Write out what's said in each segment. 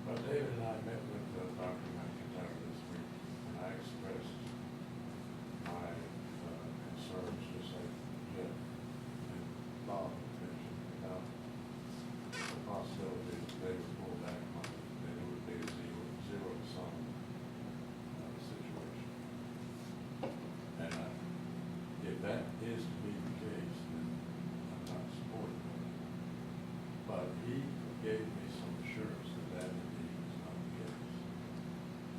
Well, David and I met with Dr. McIntyre this week, and I expressed my concerns, just like Jeff and Bob mentioned, about the possibility that they would pull back money, that it would be a zero-sum situation. And if that is to be the case, then I'm not supporting it. But he gave me some assurance that that indeed is not the case.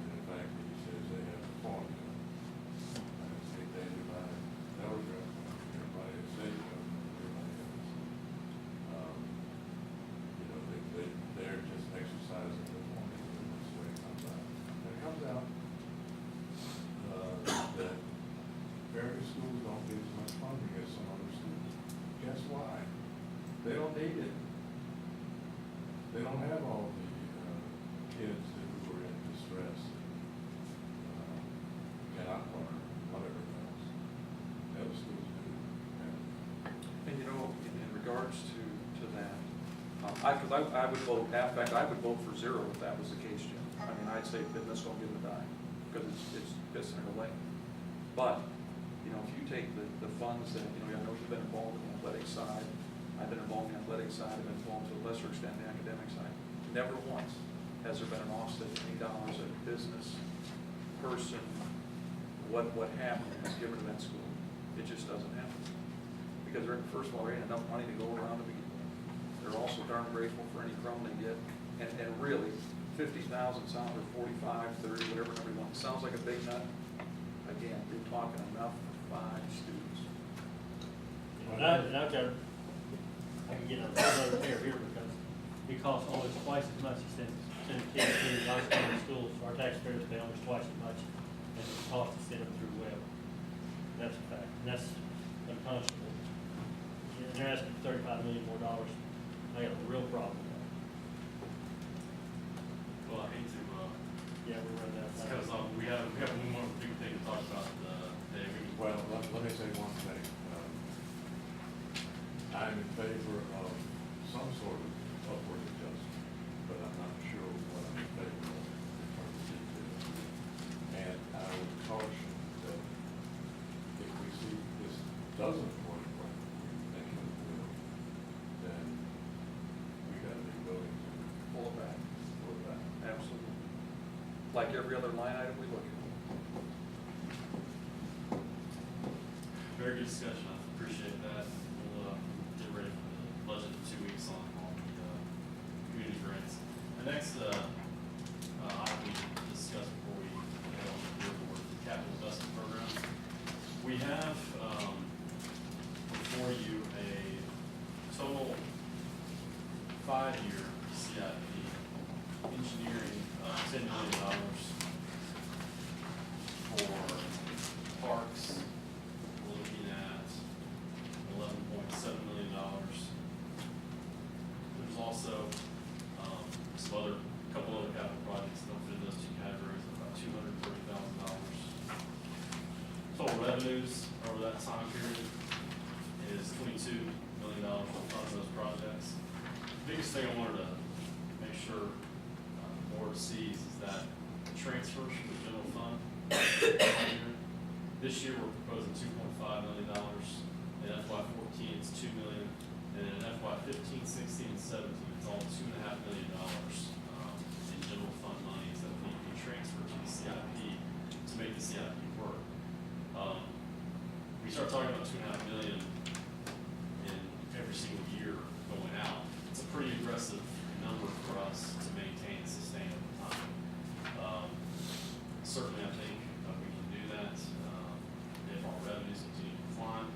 And in fact, he says they have a formula. And it's dictated by Telegraph, everybody at State Government, everybody else. You know, they're just exercising the formula, and that's the way it comes out. And it comes out that various schools don't get as much funding as some other schools. Guess why? They don't need it. They don't have all the kids who are in distress, cannot learn, whatever else. The other schools do. And you know, in regards to that, I would vote, in fact, I would vote for zero if that was the case, Jim. I mean, I'd say, then let's don't give them a dime, because it's pissing it away. But, you know, if you take the funds that, you know, I know you've been involved in the athletic side, I've been involved in the athletic side, I've been involved to a lesser extent in the academic side. Never once has there been an offset of any dollars that a business, person, what happened is given to that school. It just doesn't happen. Because first of all, there ain't enough money to go around to begin with. They're also darn grateful for any crumb they get. And really, 50,000 sounds, or 45, 30, whatever number you want, sounds like a big nut. Again, you're talking enough for 5 students. And I've got, I can get another pair here because it costs almost twice as much as send kids through our county schools. Our taxpayers pay almost twice as much as it costs to send them through web. That's a fact, and that's unconscionable. And they're asking for $35 million more. They have a real problem with that. Well, I hate to, Yeah, we're running out of time. because we have one more big thing to talk about today. Well, let me say one thing. I'm in favor of some sort of upward adjustment, but I'm not sure what I'm in favor of in terms of detail. And I would caution that if we see this doesn't work like we think it will, then we gotta be willing to Pull it back. pull it back. Absolutely. Like every other line item we look at. Very good discussion, I appreciate that. We'll get ready for the budget in 2 weeks on the community grants. The next item we discussed before we head on to the board, the capital investment program. We have before you a total 5-year CIP, engineering, $10 million for parks. We're looking at $11.7 million. There's also some couple other capital projects that don't fit in those 2 categories, about $230,000. Total revenues over that time period is $22 million on those projects. The biggest thing I wanted to make sure the board sees is that transfers from the general fund. This year we're proposing $2.5 million. In FY14 it's $2 million, and in FY15, 16, and 17 it's all $2.5 million in general fund monies that need to be transferred to the CIP to make the CIP work. We start talking about $2.5 million in every single year going out. It's a pretty aggressive number for us to maintain and sustain over time. Certainly, I think we can do that if our revenues continue to climb.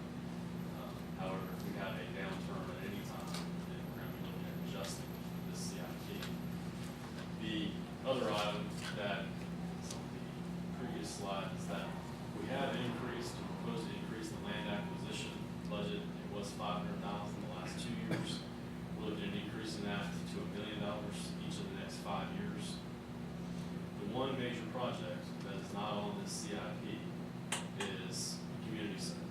However, if we have a downturn at any time, then we're going to be looking at adjusting this CIP. The other item that is on the previous slide is that we have increased, proposed to increase the land acquisition budget. It was $500,000 the last 2 years. We're looking at increasing that to $1 million each of the next 5 years. The one major project that is not on this CIP is the community center.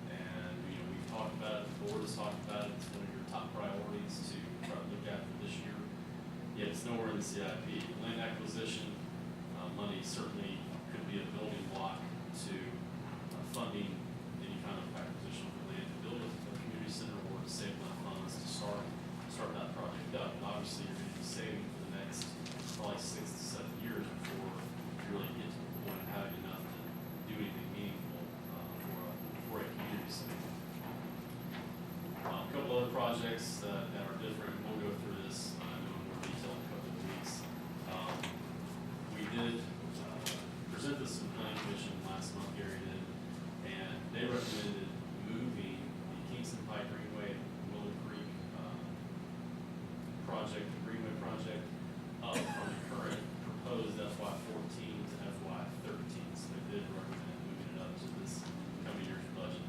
And we've talked about it, the board has talked about it, it's one of your top priorities to try to look at for this year. Yet it's nowhere in the CIP. Land acquisition money certainly could be a building block to funding any kind of acquisition of land to build a community center or to save enough funds to start that project up. And obviously, you're going to be saving for the next probably 6 to 7 years before you really get to the point of having enough to do anything meaningful for a community center. A couple other projects that are different. We'll go through this I know in more detail in a couple of weeks. We did present this to the planning commission last month, Gary did, and they recommended moving the Kingston Pike Greenway, Willow Creek project, the Greenway project, up from the current proposed FY14 to FY13. So they did recommend moving it up to this coming year's budget.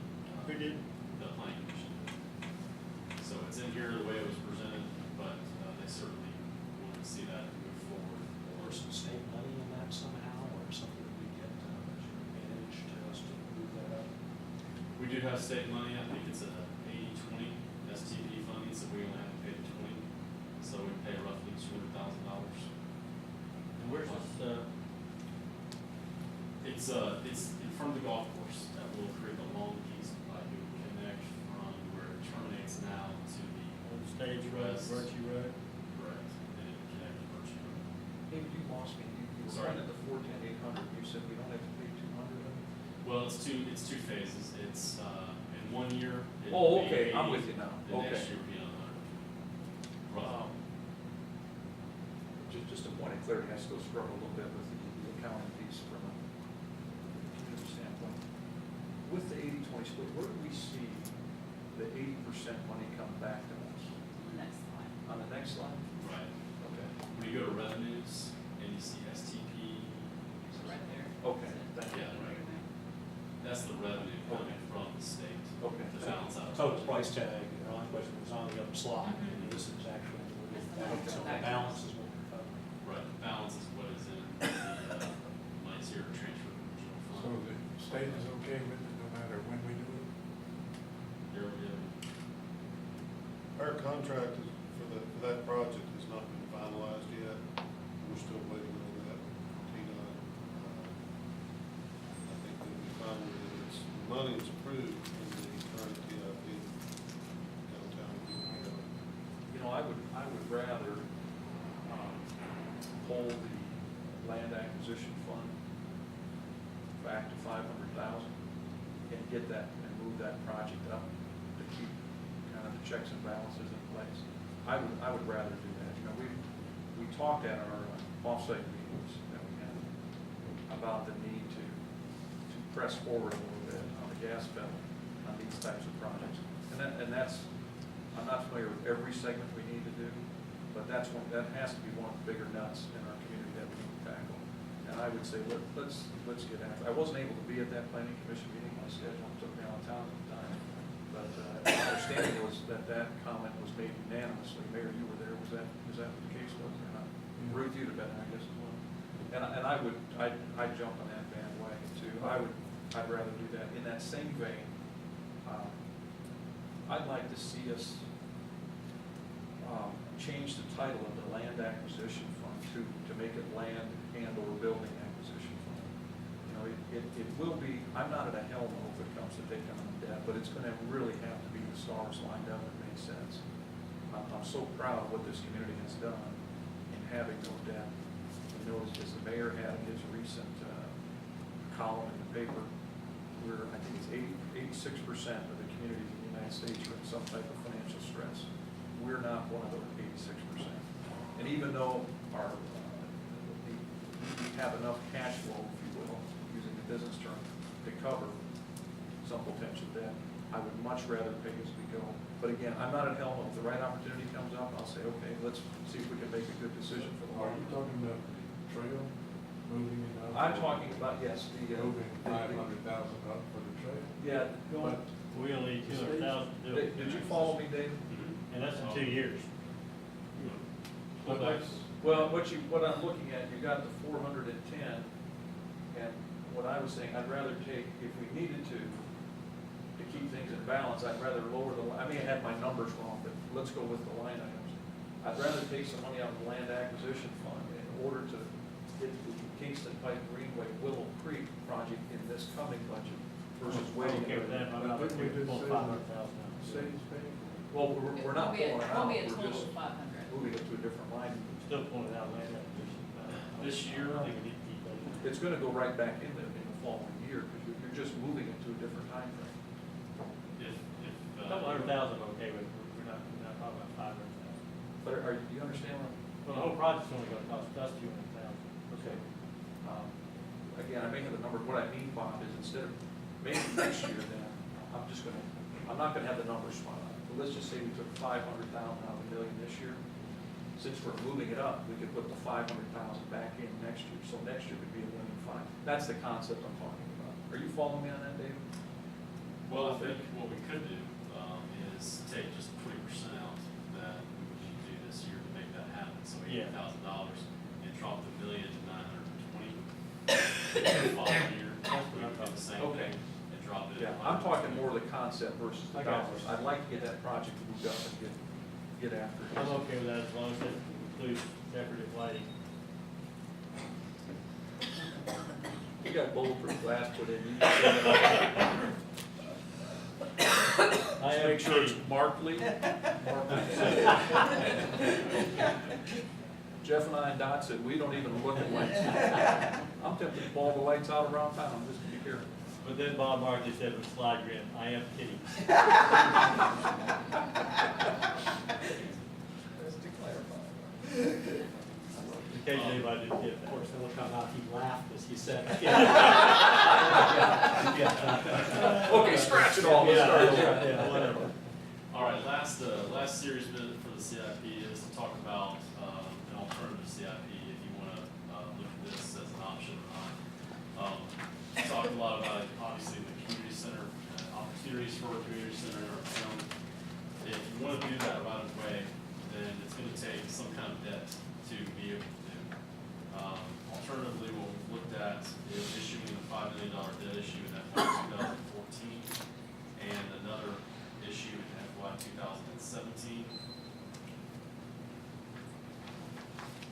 Who did? The planning commission. So it's in here the way it was presented, but they certainly wanted to see that move forward. Or some state money in that somehow, or something that we get manage to us to move that up? We do have state money. I think it's a 80-20 STP funding, so we only have to pay 20. So we pay roughly $200,000. And where's this, It's in front of the golf course that will create a long piece of pipe. It will connect from where it terminates now to the old stage road, west. Virtue Road? Correct. And it will connect to Birch Road. David, you lost me. You were Sorry. running the 410-800. You said we don't have to pay 200 of it? Well, it's two phases. It's in 1 year. it Oh, will be okay, I'm 80, with you now. The next Okay. year will be 100. Roughly. Just a point of clarity, I still struggle a little bit with the accounting piece from a community standpoint. With the 80-20 split, where do we see the 80% money come back to us? The next slide. On the next slide? Right. Okay. When you go to revenues and you see STP, So right there. Okay, thank you. Yeah, right. That's the revenue coming from the state. Okay. To balance out. Total price tag, the only question was on the other slide, Mhm. and this is actually, That's the so the balance. balance is what we're covering. Right, the balance is what is in the money's here to transfer from the general So fund. the state is okay with it no matter when we do it? Our contract is for that project has not been finalized yet. We're still waiting on that. TDOT, I think they'll be fine with it. It's, the money is approved in the current TIP downtown. You know, I would rather hold the land acquisition fund back to 500,000 and get that, and move that project up to keep kind of the checks and balances in place. I would rather do that. You know, we talked at our offsite meetings that we had about the need to press forward a little bit on the gas pedal on these types of projects. And that's, I'm not familiar with every segment we need to do, but that has to be one of the bigger nuts in our community that we need to tackle. And I would say, let's get after it. I wasn't able to be at that planning commission meeting, my schedule took me out of town at the time. But my understanding was that comment was made unanimously. Mayor, you were there, is that what the case was or not? Ruth, you'd have been there, I guess, as well. And I'd jump on that bandwagon too. I'd rather do that. In that same vein, I'd like to see us change the title of the land acquisition fund to make it land and or building acquisition fund. You know, it will be, I'm not at a hell no if it comes to taking on debt, but it's gonna really have to be the stars lined up and make sense. I'm so proud of what this community has done in having no debt. You know, as the mayor had in his recent column in the paper, I think it's 86% of the communities in the United States are in some type of financial stress. We're not one of those 86%. And even though we have enough cash flow, if you will, using the business term, to cover some potential debt, I would much rather pay as we go. But again, I'm not at hell no. If the right opportunity comes up, I'll say, okay, let's see if we can make a good decision for the Are long you run. talking about the trail, moving it up? I'm talking about, yes, Moving 500,000 up for the trail? Yeah, But We only need 200,000 to do it. did you follow me, David? And that's in 2 years. But that's, Well, what I'm looking at, you got the 410, and what I was saying, I'd rather take, if we needed to keep things in balance, I'd rather lower I may have had my numbers wrong, but let's go with the line items. I'd rather take some money out of the land acquisition fund in order to get the Kingston Pike Greenway Willow Creek project in this coming budget versus waiting. Okay with that, I'm not But okay didn't we with just pulling say that? $500,000 out. City's paying for it. Well, we're not pulling it out, Won't be a we're total just of 500. moving it to a different line. Still pulling it out of land acquisition. This year, I think we need to keep that in. It's gonna go right back in the following year, because you're just moving it to a different time frame. if, A couple $100,000, I'm okay with, we're not talking about $500,000. But do you understand what? Well, the whole project's only gonna cost us $200,000. Okay. Again, I'm making the number, what I mean, Bob, is instead of maybe next year, then, I'm not gonna have the numbers spot on. But let's just say we took 500,000 out of the million this year. Since we're moving it up, we could put the 500,000 back in next year, so next year would be $1,500,000. That's the concept I'm talking about. Are you following me on that, David? well, I think what we could do, is take just 20% out that we would need to do this year to make that happen, so Yeah. $80,000, and drop the million to 920. The following year, That's what we I'm would do the same Okay. thing, and drop it. Yeah, I'm talking more the concept versus the I got dollars. you. I'd like to get that project moved up and get after it. I'm okay with that as long as it includes decorative lighting. You got bulletproof glass put in, you can set it up. I Just am make sure it's kidding. markedly. Jeff and I and Dot said, we don't even look at lights. I'm tempted to ball the lights out around town, just to be careful. But then Bob Markley said with slide grin, I am kidding. Just to clarify. In case anybody didn't get Of that. course, then look how now he laughed as he said. Okay, scratch it all, let's start over. Yeah, whatever. All right, last series bit for the CIP is to talk about an alternative CIP if you want to look at this as an option or not. We talked a lot about, obviously, the community center, opportunities for a community center in our town. If you want to do that right away, then it's going to take some kind of debt to be able to do. Alternatively, what we've looked at is issuing a $5 million debt issue in FY 2014 and another issue in FY 2017.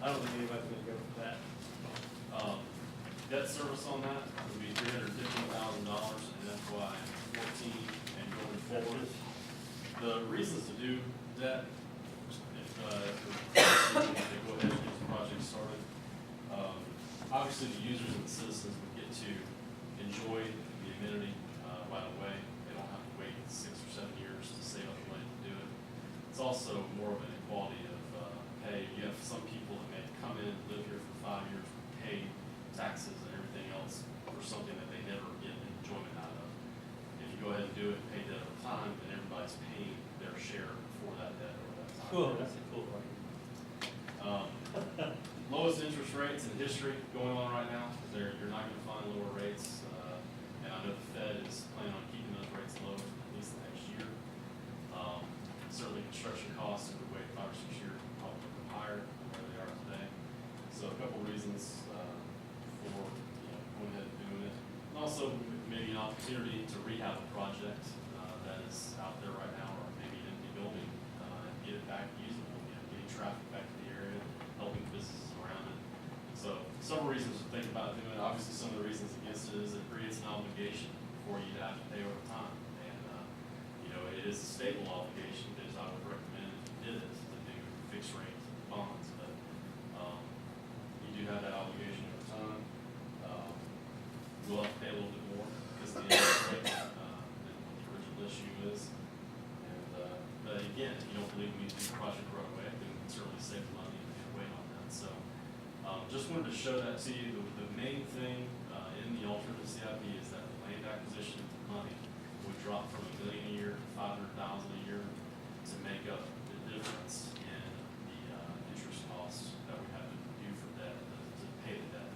I don't think anybody's gonna go for that. Debt service on that would be $315,000 in FY 14 and going forward. The reasons to do that, if go ahead and get the project started, obviously the users and the citizens would get to enjoy the amenity right away. They don't have to wait 6 or 7 years to save up the money to do it. It's also more of an equality of, hey, you have some people that may come in, live here for 5 years, pay taxes and everything else for something that they never get enjoyment out of. If you go ahead and do it, pay debt over time, then everybody's paying their share for that debt over that time. Cool, that's a cool one. Lowest interest rates in history going on right now. You're not gonna find lower rates, and I know the Fed is planning on keeping those rates low at least the next year. Certainly construction costs, if we wait 5 or 6 years, will probably go higher than where they are today. So a couple reasons, for, going ahead and doing it. And also maybe an opportunity to rehab a project, that is out there right now, or maybe an empty building, and get it back usable, getting traffic back to the area, helping businesses around it. So several reasons to think about doing it. Obviously, some of the reasons against it is it creates an obligation for you to have to pay over time. And, it is a stable obligation, because I would recommend if you did it to do fixed rate bonds, but, you do have that obligation over time. We'll have to pay a little bit more because of the interest rate, than what the original issue is. And, but again, if you don't believe we need to do the project right away, then we can certainly save the money and wait on that. So, just wanted to show that to you. The main thing, in the alternative CIP is that the land acquisition money would drop from $1 million a year to $500,000 a year to make up the difference in the, interest costs that we have to do for debt, to pay the debt.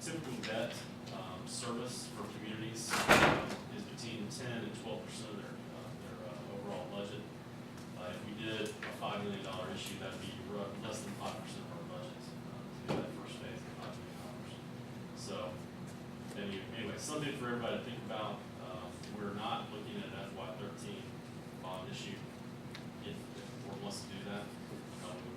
Typical debt, service for communities, is between 10 and 12% of their overall budget. If we did a $5 million issue, that'd be less than 5% of our budget, to do that first phase of $5 million. So, anyway, something for everybody to think about. We're not looking at an FY 13 bond issue. If the board wants to do that, we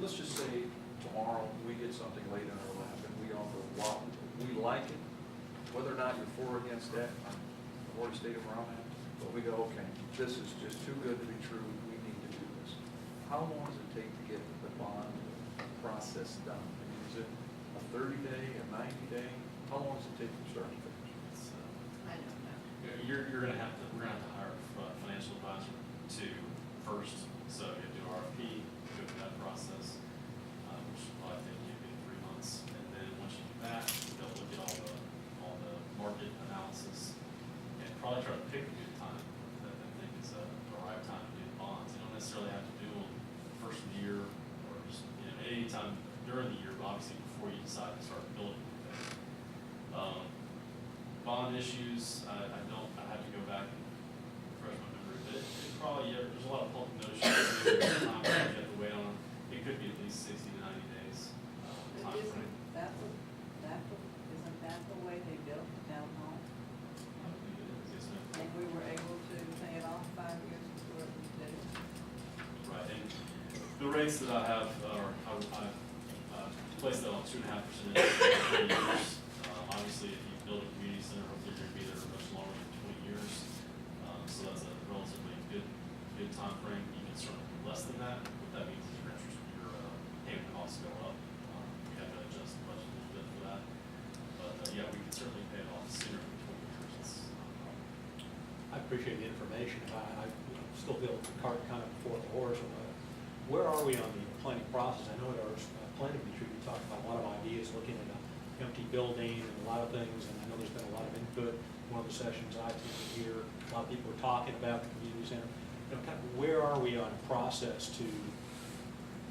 let's just say tomorrow, we get something laid in our lap, and we offer, wow, we like it, whether or not you're for or against that, I've already stated where I'm at, but we go, okay, this is just too good to be true, we need to do this. How long does it take to get the bond process done? I mean, is it a 30-day, a 90-day? How long does it take from start to finish? It's, I don't know. we're gonna have to hire a financial advisor to first, so you have to do RFP, go through that process, which will probably take you maybe 3 months, and then once you do that, they'll look at all the market analysis, and probably try to pick a good time that they think is the right time to do the bonds. You don't necessarily have to do them the first of the year, or just, any time during the year, but obviously before you decide to start building. Bond issues, I have to go back and refresh my memory, but it probably, there's a lot of public notice, you have to wait on, it could be at least 60 to 90 days, But isn't timeframe. isn't that the way they built the town hall? I believe it is, yes, ma'am. And we were able to pay it off 5 years before it was due. Right, and the rates that I have are, I placed that on 2.5% interest for 3 years. Obviously, if you build a community center, hopefully you're gonna be there much longer than 20 years. So that's a relatively good time frame. You can certainly do less than that. What that means is your interest, your payment costs go up. We have to adjust the budget a little bit for that. But yeah, we can certainly pay it off sooner than 20 years. It's not a problem. I appreciate the information. I still feel the cart kind of before the horse. Where are we on the planning process? I know at our planning retreat, we talked about a lot of ideas, looking at an empty building and a lot of things, and I know there's been a lot of input. One of the sessions I attended here, a lot of people were talking about the community center. Kind of where are we on a process to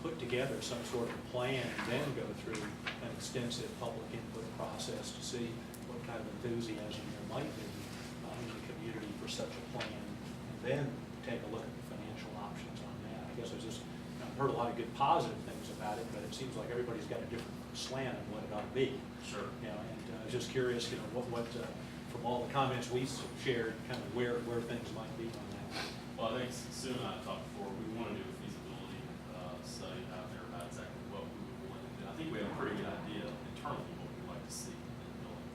put together some sort of plan, and then go through an extensive public input process to see what kind of enthusiasm there might be in the community for such a plan, and then take a look at the financial options on that. I guess I've heard a lot of good positive things about it, but it seems like everybody's got a different slant on what it ought to be. Sure. And I was just curious, what from all the comments we shared, kind of where things might be on that. Well, I think Sue and I talked before, we want to do a feasibility study out there about exactly what we would want to do. I think we have a pretty good idea internally what we'd like to see in the building.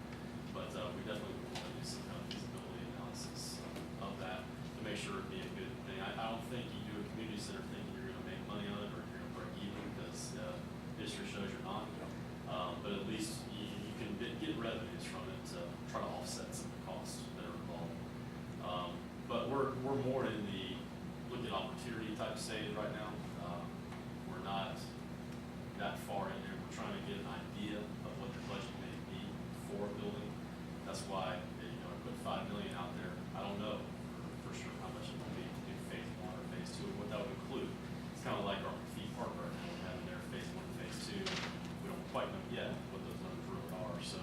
But we definitely would want to do some kind of feasibility analysis of that to make sure it'd be a good thing. I don't think you do a community center thinking you're going to make money on it or you're going to break even, because history shows you're not. But at least you can get revenues from it to try to offset some of the costs that are involved. But we're more in the look at opportunity type stage right now. We're not that far in there. We're trying to get an idea of what the budget may be for a building. That's why I put $5 million out there. I don't know for sure how much it will be to do phase 1 or phase 2, what that would include. It's kind of like our fee park right now. We have in there phase 1 and phase 2. We don't quite know yet what those numbers really are. So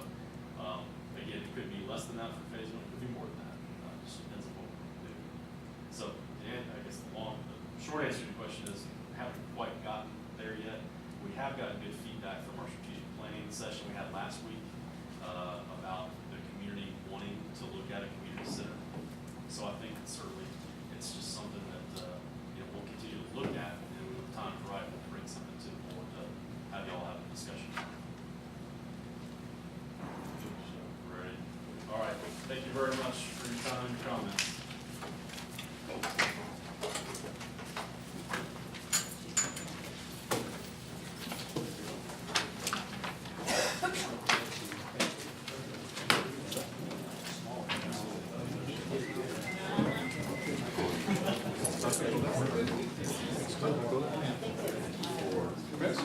again, it could be less than that for phase 1. It could be more than that. It just depends on what we're going to do. So, and I guess the short answer to your question is we haven't quite gotten there yet. We have gotten good feedback from our strategic planning session we had last week about the community wanting to look at a community center. So I think certainly it's just something that we'll continue to look at, and when the time's right, we'll bring something to the board to have y'all have a discussion. Ready? All right. Thank you very much for your time and your comments.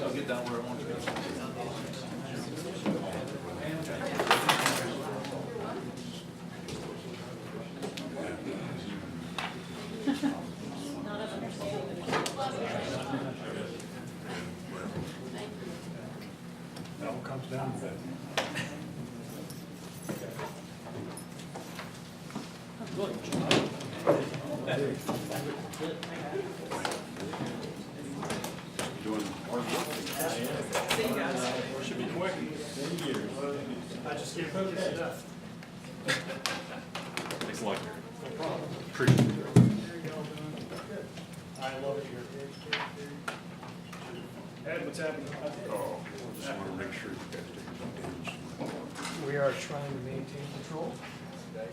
I'll get down where I want to go. That all comes down to that. Doing hard work. See you guys. Should be quick. 10 years. I just can't focus enough. Thanks a lot, Gary. No problem. Appreciate it. I love it here. Ed, what's happening? Oh, just want to make sure you guys take some. We are trying to maintain control. Okay.